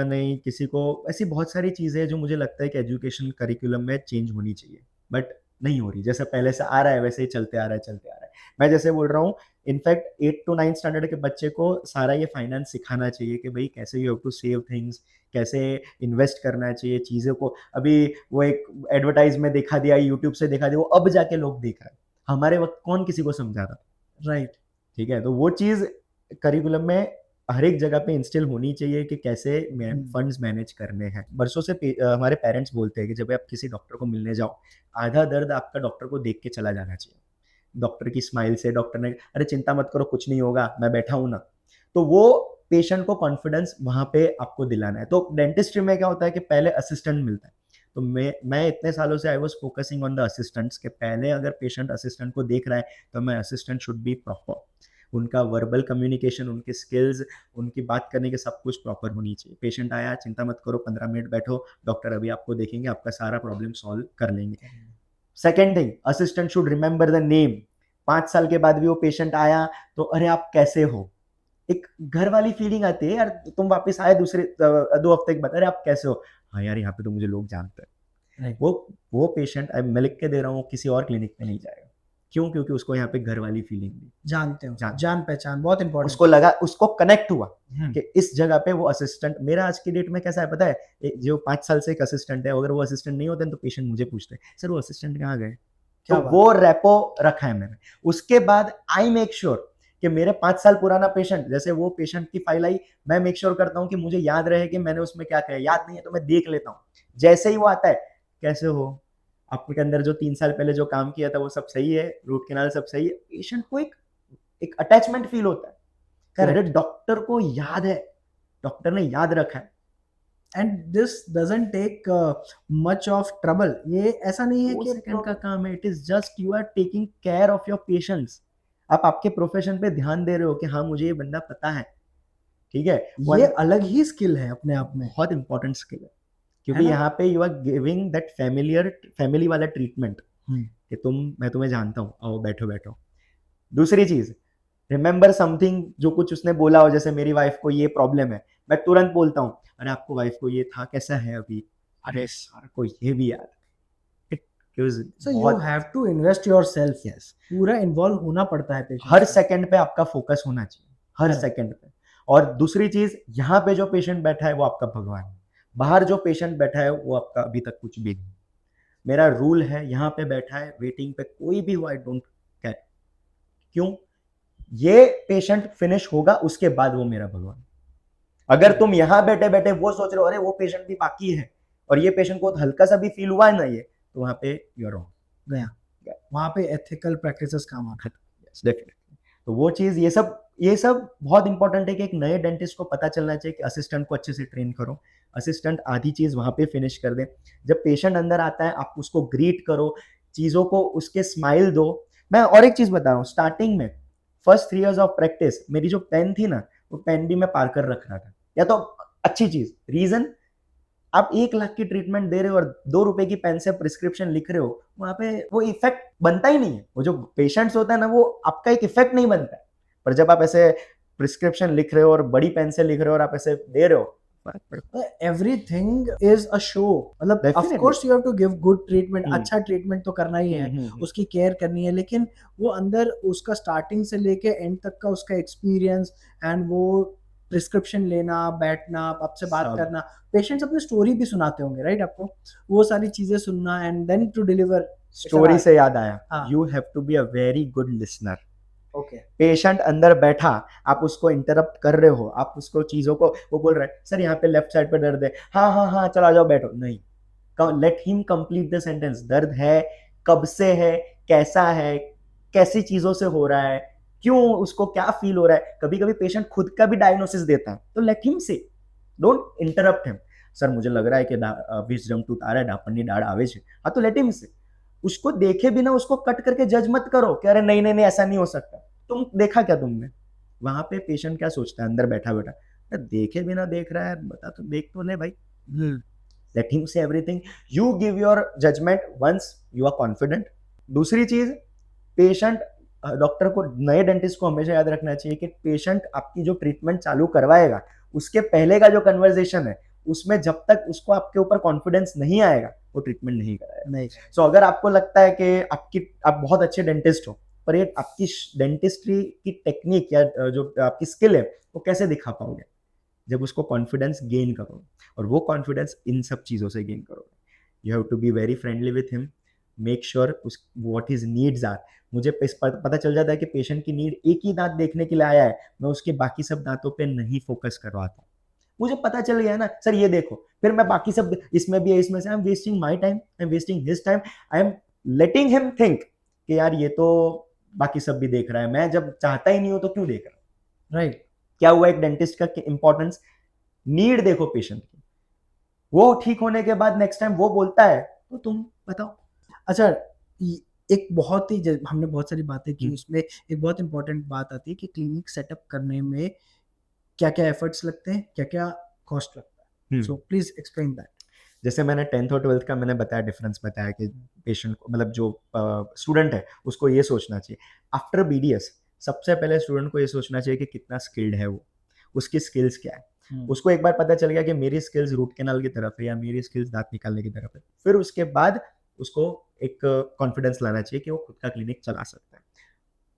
नहीं किसी को? ऐसी बहुत सारी चीजें हैं जो मुझे लगता है कि एजुकेशन करिकुलम में चेंज होनी चाहिए, बट नहीं हो रही। जैसे पहले से आ रहा है वैसे ही चलते आ रहा है। मैं जैसे बोल रहा हूँ, इनफैक्ट 8 to 9 स्टैंडर्ड के बच्चे को सारा ये फाइनेंस सिखाना चाहिए कि भाई कैसे you have to save things, कैसे इन्वेस्ट करना चाहिए चीज़ों को। अभी वो एक एडवर्टाइज में देखा दिया, यूट्यूब से देखा दिया, वो अब जाके लोग देख रहे हैं, हमारे वक्त कौन किसी को समझा था? राइट, ठीक है। तो वो चीज़ करिकुलम में हर एक जगह पे इंस्टिल होनी चाहिए कि कैसे फंड्स मैनेज करने हैं। बरसों से हमारे पेरेंट्स बोलते हैं कि जब आप किसी डॉक्टर को मिलने जाओ, आधा दर्द आपका डॉक्टर को देख के चला जाना चाहिए। डॉक्टर की स्माइल से, डॉक्टर ने अरे चिंता मत करो कुछ नहीं होगा, मैं बैठा हूं ना, तो वो पेशेंट को कॉन्फिडेंस वहां पे आपको दिलाना है। तो डेंटिस्ट्री में क्या होता है कि पहले असिस्टेंट मिलता है, तो मैं इतने सालों से I was focusing on the assistants के पहले अगर पेशेंट असिस्टेंट को देख रहा है तो मैं असिस्टेंट शुड बी प्रॉपर, उनका वर्बल कम्युनिकेशन, उनके स्किल्स, उनकी बात करने के सब कुछ प्रॉपर होनी चाहिए। पेशेंट आया, चिंता मत करो 15 मिनट बैठो, डॉक्टर अभी आपको देखेंगे, आपका सारा प्रॉब्लम सॉल्व कर लेंगे। Second thing, assistant should remember the name. 5 साल के बाद भी वो पेशेंट आया तो अरे आप कैसे हो, एक घर वाली फीलिंग आती है यार। तुम वापस आए दूसरे 2 हफ्ते के बाद, अरे आप कैसे हो, हाँ यार यहाँ पे तो मुझे लोग जानते हैं। वो पेशेंट मैं लिख के दे रहा हूँ किसी और क्लिनिक में नहीं जाएगा। क्यों? क्योंकि उसको यहाँ पे घर वाली फीलिंग दी, जानते हो, जान पहचान बहुत इंपॉर्टेंट, उसको लगा, उसको कनेक्ट हुआ कि इस जगह पे वो असिस्टेंट मेरा आज की डेट में कैसा है पता है, जो 5 साल से एक असिस्टेंट है, अगर वो असिस्टेंट नहीं होते तो पेशेंट मुझे पूछते हैं सर वो असिस्टेंट कहाँ गए, तो वो रेपो रखा है मैंने। उसके बाद आई मेक श्योर कि मेरे 5 साल पुराना पेशेंट, जैसे वो पेशेंट की फाइल आई, मैं मेक श्योर करता हूँ कि मुझे याद रहे कि मैंने उसमें क्या कहा, याद नहीं है तो मैं देख लेता हूँ। जैसे ही वो आता है, कैसे हो, आपके अंदर जो 3 साल पहले जो काम किया था वो सब सही है, रूट कैनाल सब सही है, पेशेंट को एक अटैचमेंट फील होता है, करेक्ट, डॉक्टर को याद है, डॉक्टर ने याद रखा है। And this doesn't take much of trouble, ये ऐसा नहीं है कि सेकंड का काम है, it is just you are taking care of your patients. आप आपके प्रोफेशन पे ध्यान दे रहे हो कि हाँ मुझे ये बंदा पता है, ठीक है। ये अलग ही स्किल है अपने आप में, बहुत इंपॉर्टेंट स्किल है, क्योंकि यहाँ पे you are giving that family वाला ट्रीटमेंट कि मैं तुम्हें जानता हूँ, आओ बैठो बैठो। दूसरी चीज, रिमेंबर समथिंग, जो कुछ उसने बोला हो, जैसे मेरी वाइफ को ये प्रॉब्लम है, मैं तुरंत बोलता हूँ अरे आपको वाइफ को ये था, कैसा है अभी, अरे सर को ये भी याद। So you have to invest yourself, yes, पूरा इन्वॉल्व होना पड़ता है पेशेंट, हर सेकंड पे आपका फोकस होना चाहिए, हर सेकंड पे। और दूसरी चीज, यहाँ पे जो पेशेंट बैठा है वो आपका भगवान है, बाहर जो पेशेंट बैठा है वो आपका अभी तक कुछ भी नहीं। मेरा रूल है, यहाँ पे बैठा है वेटिंग पे, कोई भी हो, आई डोंट केयर, क्यों, ये पेशेंट फिनिश होगा उसके बाद वो मेरा भगवान। अगर तुम यहाँ बैठे बैठे वो सोच रहे हो अरे वो पेशेंट भी बाकी है और ये पेशेंट को हल्का सा भी फील हुआ है ना ये, तो वहाँ पे यू आर रॉन्ग। गया वहाँ पे एथिकल प्रैक्टिसेस काम आते हैं। तो वो चीज ये सब बहुत इंपॉर्टेंट है कि एक नए डेंटिस्ट को पता चलना चाहिए कि असिस्टेंट को अच्छे से ट्रेन करो, असिस्टेंट आधी चीज वहां पे फिनिश कर दे, जब पेशेंट अंदर आता है आप उसको ग्रीट करो, चीजों को उसके स्माइल दो। मैं और एक चीज बता रहा हूँ, स्टार्टिंग में फर्स्ट 3 years ऑफ प्रैक्टिस मेरी जो पेन थी ना, वो पेन भी मैं पार्कर रख रहा था, या तो अच्छी चीज, रीजन आप 1 लाख की ट्रीटमेंट दे रहे हो और 2 रुपए की पेन से प्रिस्क्रिप्शन लिख रहे हो, वहां पे वो इफेक्ट बनता ही नहीं है। वो जो पेशेंट्स होता है ना, वो आपका एक इफेक्ट नहीं बनता है। पर जब आप ऐसे प्रिस्क्रिप्शन लिख रहे हो और बड़ी पेन से लिख रहे हो और आप ऐसे दे रहे हो, एवरीथिंग इज अ शो, मतलब of course you have to give good treatment, अच्छा ट्रीटमेंट तो करना ही है, उसकी केयर करनी है, लेकिन वो अंदर उसका स्टार्टिंग से लेके एंड तक का उसका एक्सपीरियंस एंड वो प्रिस्क्रिप्शन लेना, बैठना, आपसे बात करना, पेशेंट्स अपनी स्टोरी भी सुनाते होंगे राइट आपको, वो सारी चीजें सुनना and then to deliver. Story से याद आया, you have to be a very good listener. Okay, patient अंदर बैठा, आप उसको इंटरप्ट कर रहे हो, आप उसको चीजों को, वो बोल रहा है सर यहाँ पे लेफ्ट साइड पे दर्द है, हाँ हाँ हाँ चलो आ जाओ बैठो, नहीं, let him complete the sentence. दर्द है, कब से है, कैसा है, कैसी चीजों से हो रहा है, क्यों, उसको क्या फील हो रहा है। कभी कभी पेशेंट खुद का भी डायग्नोसिस देता है, तो लेट हिम से, डोंट इंटरप्ट हिम। सर मुझे लग रहा है कि विजडम टूथ आ रहा है, ડાપણની ડાળ આવે છે, हाँ तो लेट हिम से। उसको देखे बिना उसको कट करके जज मत करो कि अरे नहीं नहीं नहीं ऐसा नहीं हो सकता। तुम देखा क्या तुमने वहां पे, पेशेंट क्या सोचता है अंदर बैठा बैठा, देखे बिना देख रहा है, बता तो देख तो ले भाई। Let him say everything, you give your judgement once you are confident. दूसरी चीज, पेशेंट, डॉक्टर को, नए डेंटिस्ट को हमेशा याद रखना चाहिए कि पेशेंट आपकी जो ट्रीटमेंट चालू करवाएगा उसके पहले का जो कन्वर्सेशन है, उसमें जब तक उसको आपके ऊपर कॉन्फिडेंस नहीं आएगा वो ट्रीटमेंट नहीं कराएगा। नहीं। सो अगर आपको लगता है कि आप बहुत अच्छे डेंटिस्ट हो, पर ये आपकी डेंटिस्ट्री की टेक्निक या जो आपकी स्किल है वो कैसे दिखा पाओगे, जब उसको कॉन्फिडेंस गेन करोगे, और वो कॉन्फिडेंस इन सब चीज़ों से गेन करोगे। You have to be very friendly with him, make sure what his needs are. मुझे पता चल जाता है कि पेशेंट की नीड एक ही दांत देखने के लिए आया है, मैं उसके बाकी सब दांतों पे नहीं फोकस करवाता। मुझे पता चल गया ना सर ये देखो, फिर मैं बाकी सब इसमें भी है, इसमें से I am wasting my time, I am wasting his time, I am letting him think कि यार ये तो बाकी सब भी देख रहा है, मैं जब चाहता ही नहीं हूं तो क्यों देख रहा हूं। राइट। क्या हुआ, एक डेंटिस्ट का इंपॉर्टेंस, नीड देखो पेशेंट की, वो ठीक होने के बाद नेक्स्ट टाइम वो बोलता है तो तुम बताओ। अच्छा, एक बहुत ही, हमने बहुत सारी बातें की, उसमें एक बहुत इंपॉर्टेंट बात आती है कि क्लिनिक सेटअप करने में क्या क्या एफर्ट्स लगते हैं, क्या क्या कॉस्ट लगता है, सो प्लीज एक्सप्लेन दैट। जैसे मैंने 10th और 12th का मैंने बताया, डिफरेंस बताया कि पेशेंट को, मतलब जो स्टूडेंट है उसको ये सोचना चाहिए आफ्टर BDS, सबसे पहले स्टूडेंट को ये सोचना चाहिए कि कितना स्किल्ड है वो, उसकी स्किल्स क्या है। उसको एक बार पता चल गया कि मेरी स्किल्स रूट कैनाल की तरफ है या मेरी स्किल्स दांत निकालने की तरफ है, फिर उसके बाद उसको एक कॉन्फिडेंस लाना चाहिए कि वो खुद का क्लिनिक चला सकता है।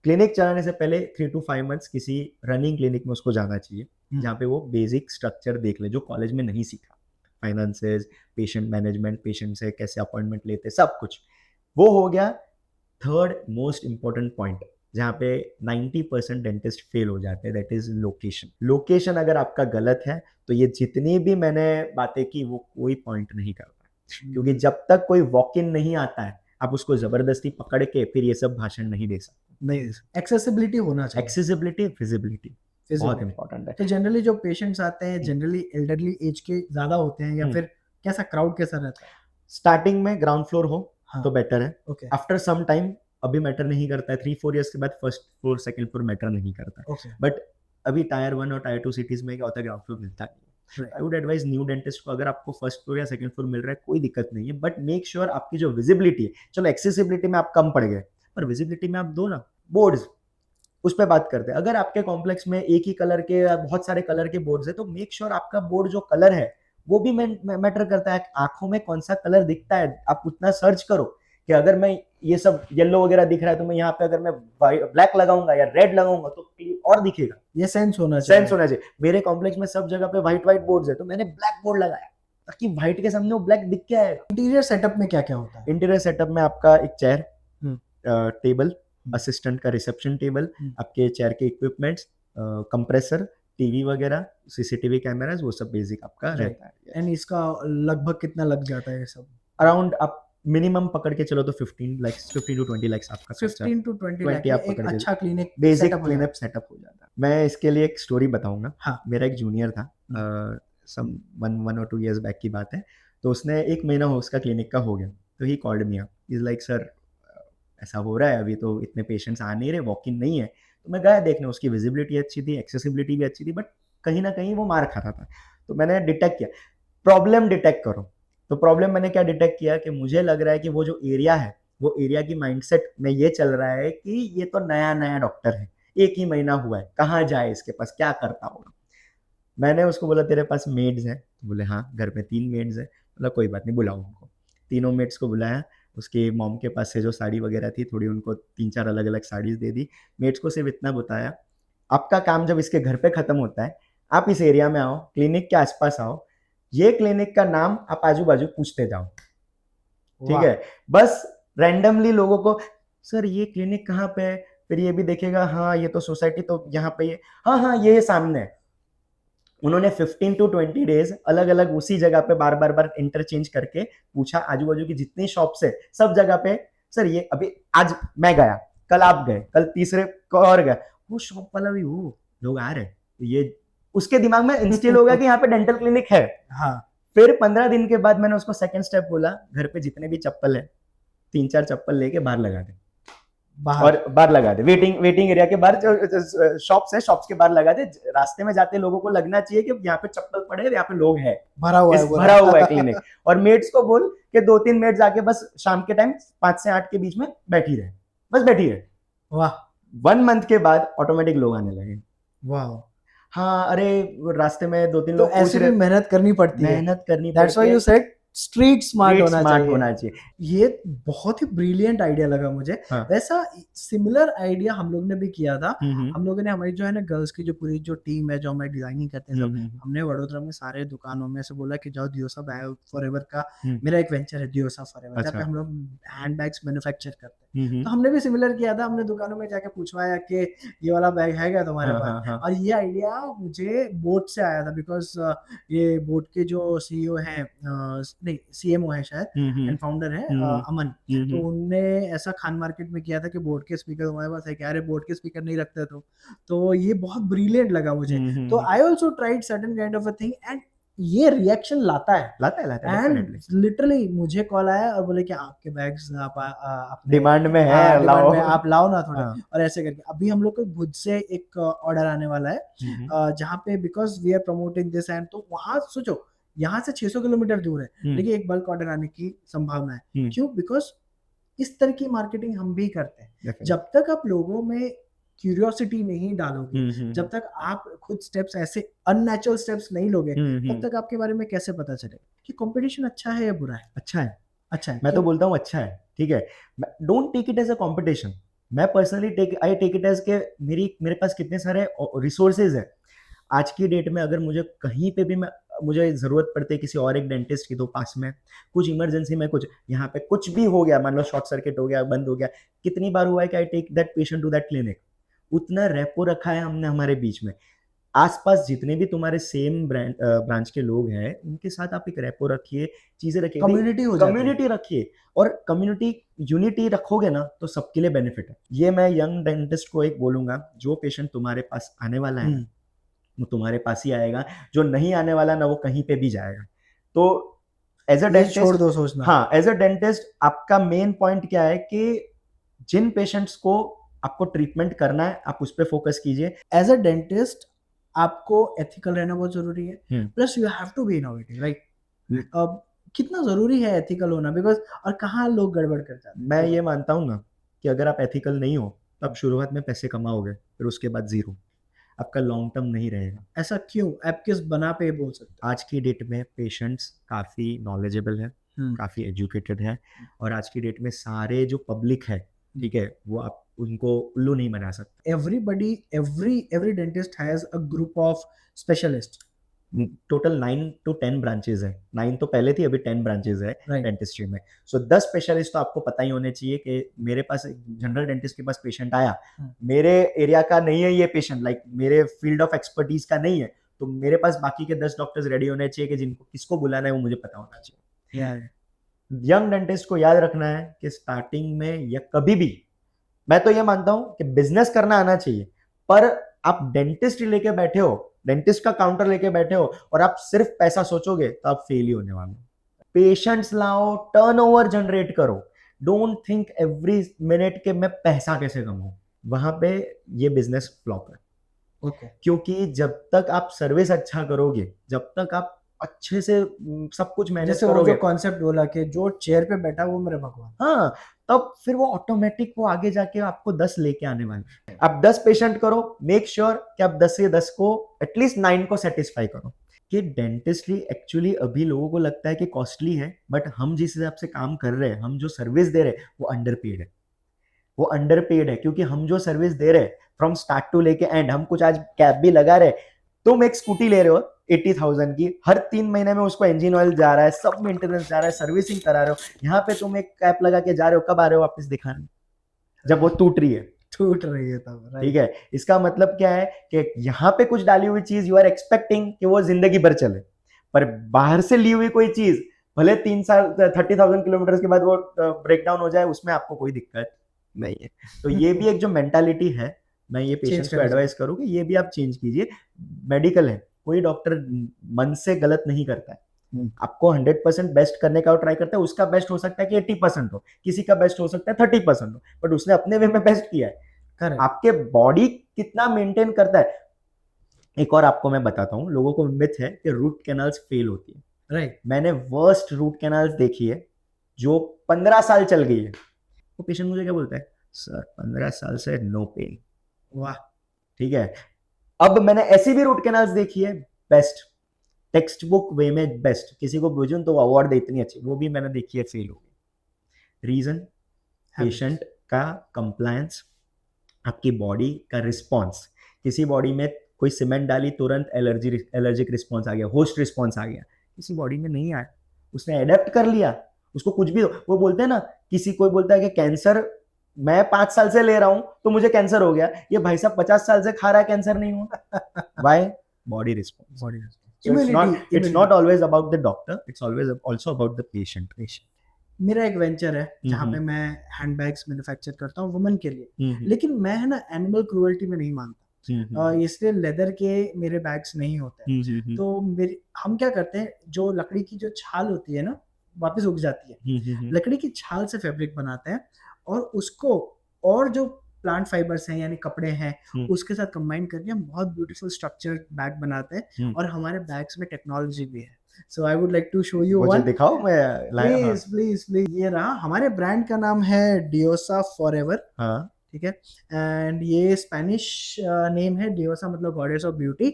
क्लिनिक चलाने से पहले 3 to 5 months किसी रनिंग क्लिनिक में उसको जाना चाहिए, जहाँ पे वो बेसिक स्ट्रक्चर देख ले जो कॉलेज में नहीं सीखा, फाइनेंसेस, पेशेंट मैनेजमेंट, पेशेंट से कैसे अपॉइंटमेंट लेते, सब कुछ वो हो गया। थर्ड मोस्ट इंपॉर्टेंट पॉइंट, जहाँ पे 90% डेंटिस्ट फेल हो जाते हैं, दैट इज लोकेशन। लोकेशन अगर आपका गलत है तो ये जितनी भी मैंने बातें की वो कोई पॉइंट नहीं करता, क्योंकि जब तक कोई वॉक इन नहीं आता है आप उसको जबरदस्ती पकड़ के फिर ये सब भाषण नहीं दे सकते। नहीं, एक्सेसिबिलिटी होना चाहिए, एक्सेसिबिलिटी, फिजिबिलिटी बहुत इंपॉर्टेंट है। तो जनरली जो पेशेंट्स आते हैं जनरली एल्डरली एज के ज्यादा होते हैं, या फिर कैसा क्राउड कैसा रहता है? स्टार्टिंग में ग्राउंड फ्लोर हो तो बेटर है, आफ्टर सम टाइम अभी मैटर नहीं करता है, 3-4 years के बाद first floor second floor matter नहीं करता, बट अभी Tier 1 और Tier 2 सिटीज में क्या होता है, ग्राउंड फ्लोर मिलता है। I would advise new dentist को, अगर आपको फर्स्ट फ्लोर या सेकंड फ्लोर मिल रहा है कोई दिक्कत नहीं है, बट मेक श्योर आपकी जो विजिबिलिटी है, चलो एक्सेसिबिलिटी में आप कम पड़ गए पर विजिबिलिटी में आप दो ना बोर्ड्स, उस पर बात करते हैं। अगर आपके कॉम्प्लेक्स में एक ही कलर के बहुत सारे कलर के बोर्ड्स है तो मेक श्योर आपका बोर्ड जो कलर है वो भी मैटर करता है, आंखों में कौन सा कलर दिखता है आप उतना सर्च करो कि अगर मैं ये सब येलो वगैरह दिख रहा है तो मैं यहाँ पे अगर मैं ब्लैक लगाऊंगा या रेड लगाऊंगा तो और दिखेगा, ये सेंस होना चाहिए। मेरे कॉम्प्लेक्स में सब जगह पे व्हाइट बोर्ड्स है तो मैंने ब्लैक बोर्ड लगाया ताकि व्हाइट के सामने वो ब्लैक दिख के आएगा। इंटीरियर सेटअप में क्या क्या होता है? इंटीरियर सेटअप में आपका एक चेयर, टेबल, असिस्टेंट का रिसेप्शन टेबल, आपके चेयर के इक्विपमेंट्स, कंप्रेसर, टीवी वगैरह, सीसीटीवी कैमरास, वो सब बेसिक आपका रहता है। एंड इसका लगभग कितना लग जाता है ये सब? अराउंड आप मिनिमम पकड़ के चलो तो 15 लाख 15 to 20 लाख आपका 15 to 20 लाख आप एक पकड़ के अच्छा क्लिनिक बेसिक क्लीनअप सेटअप हो जाता है। मैं इसके लिए एक स्टोरी बताऊंगा। हाँ। मेरा एक जूनियर था, सम 1 or 2 years बैक की बात है। तो उसने 1 महीना हो उसका क्लिनिक का हो गया, तो he called me up, is like sir ऐसा हो रहा है, अभी तो इतने पेशेंट्स आ नहीं रहे, वॉक इन नहीं है। तो मैं गया देखने, उसकी विजिबिलिटी अच्छी थी, एक्सेसिबिलिटी भी अच्छी थी, बट कहीं ना कहीं वो मार खा रहा था। तो मैंने डिटेक्ट किया, प्रॉब्लम डिटेक्ट करो। तो प्रॉब्लम मैंने क्या डिटेक्ट किया कि मुझे लग रहा है कि वो जो एरिया है, वो एरिया की माइंडसेट में ये चल रहा है कि ये तो नया नया डॉक्टर है, 1 ही महीना हुआ है, कहाँ जाए, इसके पास क्या करता होगा। मैंने उसको बोला तेरे पास मेड्स हैं? तो बोले हाँ, घर में 3 मेड्स हैं। बोला कोई बात नहीं, बुलाओ उनको। तीनों मेड्स को बुलाया, उसकी मॉम के पास से जो साड़ी वगैरह थी थोड़ी, उनको 3-4 अलग अलग साड़ीज दे दी। मेड्स को सिर्फ इतना बताया, आपका काम जब इसके घर पे खत्म होता है, आप इस एरिया में आओ, क्लिनिक के आसपास आओ, ये क्लिनिक का नाम आप आजू बाजू पूछते जाओ, ठीक है। बस रैंडमली लोगों को, सर ये क्लिनिक कहाँ पे है, फिर ये भी देखेगा, हाँ ये तो सोसाइटी तो यहाँ पे है, हाँ हाँ ये सामने है। उन्होंने 15 to 20 डेज अलग अलग उसी जगह पे बार बार इंटरचेंज करके पूछा, आजू बाजू की जितनी शॉप्स है सब जगह पे, सर ये अभी आज मैं गया, कल आप गए, कल तीसरे को और गए, वो शॉप वाला भी, वो लोग आ रहे, ये उसके दिमाग में इंस्टिल हो गया कि यहाँ पे डेंटल क्लिनिक है। हाँ। फिर 15 दिन के बाद मैंने उसको सेकंड स्टेप बोला, घर पे जितने भी चप्पल है 3-4 चप्पल लेके बाहर लगा दे, और बाहर लगा दे, वेटिंग एरिया के बाहर, जो शॉप्स है शॉप्स के बाहर लगा दे। रास्ते में जाते लोगों को लगना चाहिए कि यहाँ पे चप्पल पड़े, यहाँ पे लोग हैं, भरा हुआ है क्लिनिक। और मेड्स को बोल के 2-3 मेड्स आके बस शाम के टाइम 5 से 8 के बीच में बैठी रहे, बस बैठी रहे। वाह। 1 मंथ के बाद ऑटोमेटिक लोग आने लगे। वाह। हाँ, अरे रास्ते में 2-3 लोग ऐसे भी मेहनत करनी पड़ती है, मेहनत करनी पड़ती है। That's why you said street smart होना चाहिए। ये बहुत ही ब्रिलियंट आइडिया लगा मुझे। हाँ। वैसा सिमिलर आइडिया हम लोग ने भी किया था। हम लोगों ने, हमारी जो है ना गर्ल्स की जो पूरी जो टीम है, जो हमारी डिजाइनिंग करते हैं सब, हमने वडोदरा में सारे दुकानों में से बोला कि जाओ दियोसा बैग फॉरएवर का, मेरा एक वेंचर है दियोसा फॉरएवर, जहाँ पे हम लोग हैंडबैग्स मैन्युफैक्चर करते हैं। तो हमने भी सिमिलर किया था, हमने दुकानों में जाके पूछवाया कि ये वाला बैग है क्या तुम्हारे पास। और ये आइडिया मुझे बोट से आया था, बिकॉज ये बोट के जो सीईओ हैं, नहीं सीएमओ है शायद एंड फाउंडर है अमन, तो उनने ऐसा खान मार्केट में किया था कि बोट के स्पीकर तुम्हारे पास है क्या, अरे बोट के स्पीकर नहीं रखते तो ये बहुत ब्रिलियंट लगा मुझे। तो I also tried certain kind of a thing, and ये रिएक्शन लाता है एंड लिटरली मुझे कॉल आया और बोले कि आपके बैग्स आप डिमांड में है, लाओ आप लाओ ना थोड़ा। और ऐसे करके अभी हम लोग को खुद से एक ऑर्डर आने वाला है, जहाँ पे because we are promoting this, and तो वहां सोचो यहाँ से 600 किलोमीटर दूर है, लेकिन एक बल्क ऑर्डर आने की संभावना है। क्यों? बिकॉज इस तरह की मार्केटिंग हम भी करते हैं। जब तक आप लोगों में क्यूरियोसिटी नहीं डालोगे, जब तक आप खुद स्टेप्स ऐसे अननेचुरल स्टेप्स नहीं लोगे, तब तक आपके बारे में कैसे पता चलेगा कि कंपटीशन अच्छा है या बुरा है? अच्छा है। मैं तो बोलता हूँ अच्छा है, ठीक है। Don't take it as a competition. मैं personally I take it as के मेरे पास कितने सारे रिसोर्सेज है। आज की डेट में अगर मुझे कहीं पे भी मुझे जरूरत पड़ती है किसी और एक डेंटिस्ट की, तो पास में कुछ इमरजेंसी में, कुछ यहाँ पे कुछ भी हो गया, मान लो शॉर्ट सर्किट हो गया, बंद हो गया, कितनी बार हुआ है कि I take that patient to that clinic. उतना रेपो रखा है हमने हमारे बीच में। आसपास जितने भी तुम्हारे सेम ब्रांच के लोग हैं, उनके साथ आप एक रेपो रखिए, चीजें रखिए, कम्युनिटी रखिए, और कम्युनिटी यूनिटी रखोगे ना तो सबके लिए बेनिफिट है। ये मैं यंग डेंटिस्ट को एक बोलूंगा, जो पेशेंट तुम्हारे पास आने वाला है वो तुम्हारे पास ही आएगा, जो नहीं आने वाला ना वो कहीं पे भी जाएगा। तो एज अ डेंटिस्ट छोड़ दो सोचना। हाँ, एज अ डेंटिस्ट आपका मेन पॉइंट क्या है कि जिन पेशेंट्स को आपको ट्रीटमेंट करना है आप उस पर फोकस कीजिए। एज अ डेंटिस्ट आपको एथिकल रहना बहुत जरूरी है, plus you have to be innovative, right? अब कितना जरूरी है एथिकल होना, बिकॉज और कहाँ लोग गड़बड़ कर जाते हैं। मैं ये मानता हूँ ना कि अगर आप एथिकल नहीं हो तो आप शुरुआत में पैसे कमाओगे, फिर उसके बाद जीरो, आपका लॉन्ग टर्म नहीं रहेगा। ऐसा क्यों? आप किस बना पे बोल सकते हैं? आज की डेट में पेशेंट्स काफ़ी नॉलेजेबल है, काफ़ी एजुकेटेड है, और आज की डेट में सारे जो पब्लिक है, ठीक है, वो आप उनको उल्लू नहीं बना सकते। Every dentist has a group of specialist, total 9 to 10 branches है, 9 तो पहले थी, अभी 10 ब्रांचेस है डेंटिस्ट्री में। सो 10 स्पेशलिस्ट तो आपको पता ही होने चाहिए कि मेरे पास जनरल डेंटिस्ट के पास पेशेंट आया, मेरे एरिया का नहीं है ये पेशेंट, लाइक मेरे फील्ड ऑफ एक्सपर्टीज का नहीं है, तो मेरे पास बाकी के 10 डॉक्टर्स रेडी होने चाहिए कि जिनको किसको बुलाना है वो मुझे पता होना चाहिए। यंग डेंटिस्ट को याद रखना है कि स्टार्टिंग में या कभी भी, मैं तो ये मानता हूं कि बिजनेस करना आना चाहिए, पर आप डेंटिस्ट लेके बैठे हो, डेंटिस्ट का काउंटर लेके बैठे हो और आप सिर्फ पैसा सोचोगे तो आप फेल ही होने वाले हो। पेशेंट्स लाओ, टर्नओवर जनरेट करो, डोंट थिंक एवरी मिनट के मैं पैसा कैसे कमाऊं, वहां पे ये बिजनेस फ्लॉप है। क्योंकि जब तक आप सर्विस अच्छा करोगे, जब तक आप अच्छे से सब कुछ मैनेज करोगे, जो कॉन्सेप्ट बोला कि जो चेयर पे बैठा वो मेरे भगवान, हाँ, तब फिर वो ऑटोमेटिक वो आगे जाके आपको 10 लेके आने वाले। आप 10 पेशेंट करो, मेक श्योर कि आप 10 से 10 को एटलीस्ट 9 को सेटिस्फाई करो। कि डेंटिस्टली एक्चुअली अभी लोगों को लगता है कि कॉस्टली है, बट हम जिस हिसाब से काम कर रहे हैं, हम जो सर्विस दे रहे हैं वो अंडरपेड है, वो अंडरपेड है। क्योंकि हम जो सर्विस दे रहे हैं फ्रॉम स्टार्ट टू लेके एंड, हम कुछ आज कैप भी लगा रहे, तुम एक स्कूटी ले रहे हो 80,000 की, हर 3 महीने में उसको इंजन ऑयल जा रहा है, सब मेंटेनेंस जा रहा है, सर्विसिंग करा रहे हो, यहाँ पे तुम एक कैप लगा के जा रहे हो, कब आ रहे हो वापस दिखाने, जब वो टूट रही है तब। ठीक है, इसका मतलब क्या है कि यहाँ पे कुछ डाली हुई चीज यू आर एक्सपेक्टिंग कि वो जिंदगी भर चले, पर बाहर से ली हुई कोई चीज भले 3 साल 30,000 किलोमीटर के बाद वो ब्रेक डाउन हो जाए, उसमें आपको कोई दिक्कत नहीं है। तो ये भी एक जो मेंटालिटी है, मैं ये पेशेंट्स को एडवाइस करूँ कि ये भी आप चेंज कीजिए। मेडिकल है, कोई डॉक्टर मन से गलत नहीं करता है, आपको 100% बेस्ट करने का ट्राई करता है, उसका बेस्ट हो सकता है कि 80% हो, किसी का बेस्ट हो सकता है 30% हो, बट उसने अपने वे में बेस्ट किया है। Correct. आपके बॉडी कितना मेंटेन करता है। एक और आपको मैं बताता हूँ, लोगों को मिथ है कि रूट कैनाल्स फेल होती है, राइट। मैंने वर्स्ट रूट कैनाल्स देखी है जो 15 साल चल गई है। वो पेशेंट मुझे क्या बोलता है, सर 15 साल से नो पेन। वाह, ठीक है। अब मैंने ऐसी भी रूट कैनाल्स देखी है बेस्ट, टेक्स्ट बुक वे में बेस्ट, किसी को भेजूं तो अवार्ड दे इतनी अच्छी, वो भी मैंने देखी है फेल हो गई। रीजन, पेशेंट का कंप्लायंस, आपकी बॉडी का रिस्पॉन्स। किसी बॉडी में कोई सीमेंट डाली, तुरंत एलर्जिक रिस्पॉन्स आ गया, होस्ट रिस्पॉन्स आ गया, किसी बॉडी में नहीं आया, उसने एडेप्ट कर लिया, उसको कुछ भी। वो बोलते हैं ना, किसी कोई बोलता है कि कैंसर मैं 5 साल से ले रहा हूं तो मुझे कैंसर हो गया, ये भाई साहब 50 साल से खा रहा है, कैंसर नहीं हुआ। Why? Body response, body response. It's not always about the doctor, it's always also about the patient. मेरा एक वेंचर है जहाँ पे मैं हैंडबैग्स मैन्युफैक्चर करता हूँ वुमेन के लिए, लेकिन मैं है ना एनिमल क्रूएल्टी में नहीं मानता, इसलिए लेदर के मेरे बैग्स नहीं होते। तो हम क्या करते हैं, जो लकड़ी की जो छाल होती है ना वापस उग जाती है, लकड़ी की छाल से फैब्रिक बनाते हैं और उसको और जो प्लांट फाइबर्स हैं यानी कपड़े हैं उसके साथ कंबाइन करके हम बहुत ब्यूटीफुल स्ट्रक्चर बैग बनाते हैं, और हमारे बैग्स में टेक्नोलॉजी भी है। So I would like to show you one. दिखाओ, मैं प्लीज। ये रहा, हमारे ब्रांड का नाम है डियोसा फॉरएवर, ठीक है, एंड ये स्पेनिश नेम है, डियोसा मतलब गॉडेस ऑफ ब्यूटी,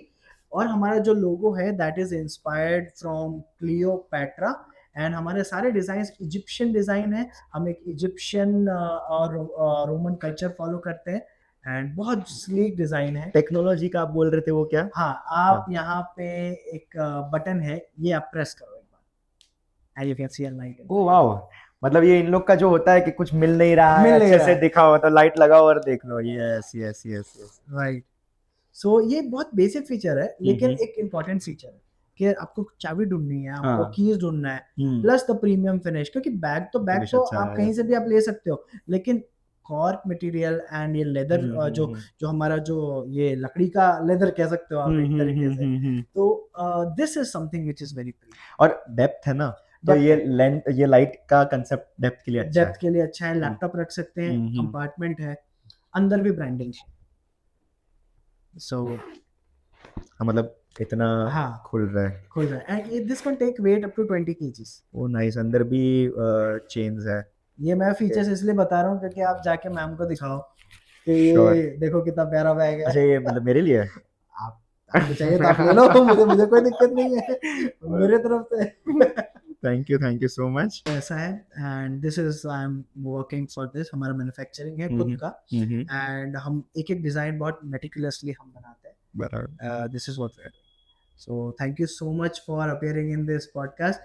और हमारा जो लोगो है that is inspired from Cleopatra, and हमारे सारे डिजाइन इजिप्शियन डिजाइन है, हम एक इजिप्शियन और रोमन कल्चर फॉलो करते हैं, एंड बहुत स्लीक डिजाइन है। टेक्नोलॉजी का आप बोल रहे थे, वो क्या? हाँ, आप यहाँ पे एक बटन है, ये आप प्रेस करो एक बार, and you can see a light. Oh wow, मतलब ये इन लोग का जो होता है कि कुछ मिल नहीं रहा है, अच्छे से दिखाओ तो लाइट लगाओ और देख लो। Yes yes yes yes, right. So ये बहुत बेसिक फीचर है, लेकिन एक इम्पोर्टेंट फीचर है कि आपको चाबी ढूंढनी है, आपको कीज ढूंढना है, प्लस द प्रीमियम फिनिश, क्योंकि बैग तो आप कहीं से भी आप ले सकते हो, लेकिन कॉर्क मटेरियल एंड ये लेदर जो हमारा जो ये लकड़ी का लेदर कह सकते हो आप एक तरीके से, तो this is something which is very premium. और डेप्थ है ना, तो ये लेंथ, ये लाइट का कांसेप्ट डेप्थ के लिए अच्छा है, डेप्थ के लिए अच्छा है। लैपटॉप रख सकते हैं, कंपार्टमेंट है, अंदर भी ब्रांडिंग है, सो मतलब इतना खुल रहा है, and this can take weight up to 20 kgs। Oh nice, अंदर भी चेन्स है। ये मैं फीचर्स इसलिए बता रहा हूँ क्योंकि आप जाके मैम को दिखाओ कि ये देखो कितना प्यारा बैग है। अच्छा, ये मतलब मेरे लिए आपको चाहिए तो आप ले लो, मुझे कोई दिक्कत नहीं है मेरे तरफ से। Thank you so much. ऐसा है, and this is I am working for this, हमारा मैन्युफैक्चरिंग है खुद का, एंड हम एक एक डिजाइन बहुत मेटिकुलसली हम बनाते हैं। This is what So thank you so much for appearing in this podcast.